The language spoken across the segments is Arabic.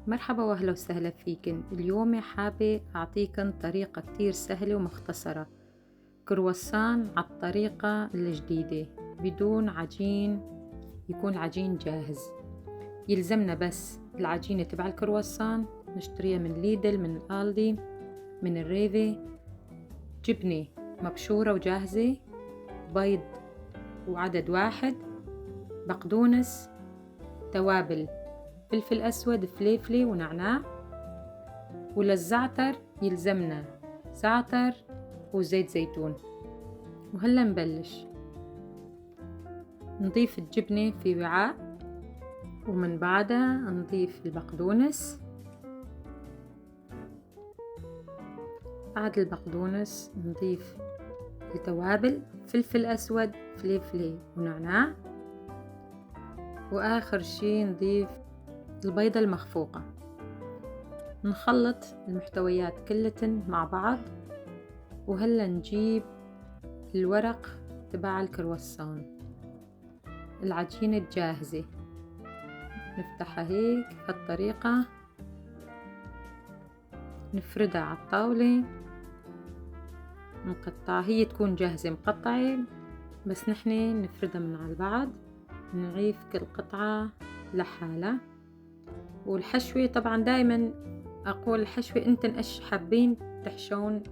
مرحبا واهلا وسهلا فيكن. اليوم حابة أعطيكن طريقة كتير سهلة ومختصرة، كرواسان على الطريقة الجديدة بدون عجين، يكون العجين جاهز. يلزمنا بس العجينة تبع الكرواسان، نشتريها من ليدل، من الالدي، من الريفي، جبنة مبشورة وجاهزة، بيض وعدد واحد، بقدونس، توابل فلفل أسود، فليفلي ونعناع. وللزعتر يلزمنا زعتر وزيت زيتون. وهلا نبلش. نضيف الجبنة في وعاء، ومن بعدها نضيف البقدونس. بعد البقدونس نضيف التوابل، فلفل أسود، فليفلي ونعناع. وآخر شي نضيف البيضة المخفوقة. نخلط المحتويات كلتن مع بعض. وهلا نجيب الورق تبع الكرواسون، العجينة الجاهزة، نفتحها هيك بهالطريقة، نفردها على الطاولة، نقطعها. هي تكون جاهزة مقطعة، بس نحن نفردها من على بعض، نعيف كل قطعة لحالها. والحشوة طبعا دايما أقول الحشوة انتن ايش حابين تحشون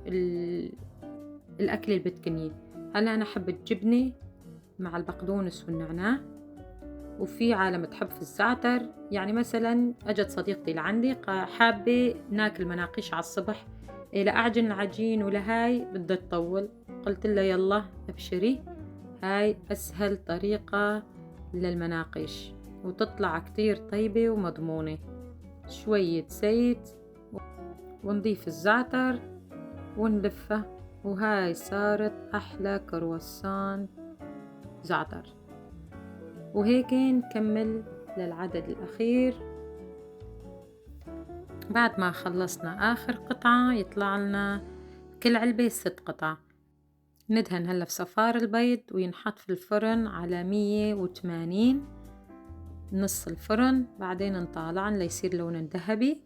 الأكل اللي بدكن. هلا أنا حبة جبنة مع البقدونس والنعناع، وفي عالم تحب في الزعتر. يعني مثلا أجت صديقتي لعندي حابة ناكل مناقيش على الصبح، لا أعجن العجين ولا هاي بدها تطول، قلت لها يلا أبشري، هاي أسهل طريقة للمناقيش وتطلع كتير طيبة ومضمونة. شوية زيت ونضيف الزعتر ونلفه، وهاي صارت أحلى كرواسان زعتر. وهيك نكمل للعدد الأخير. بعد ما خلصنا آخر قطعة يطلع لنا كل علبة 6 قطع. ندهن هلا في صفار البيض وينحط في الفرن على 180 نص الفرن، بعدين نطالعن ليصير لونه ذهبي،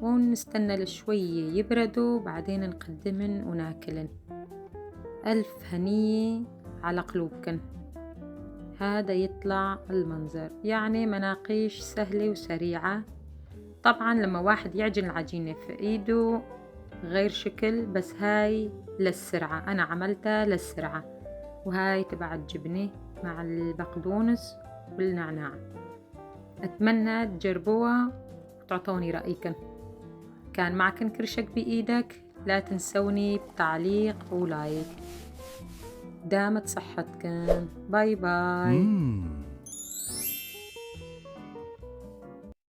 ونستنى لشوية يبردوا، بعدين نقدمن وناكلن. ألف هنية على قلوبكن. هذا يطلع المنظر، يعني مناقيش سهلة وسريعة. طبعا لما واحد يعجن العجينة في ايده غير شكل، بس هاي للسرعة، أنا عملتها للسرعة. وهاي تبع الجبنة مع البقدونس والنعناع. أتمنى تجربوها وتعطوني رأيكن. كان معكن كرشك بإيدك، لا تنسوني بتعليق ولايك. دامت صحتكن. باي باي.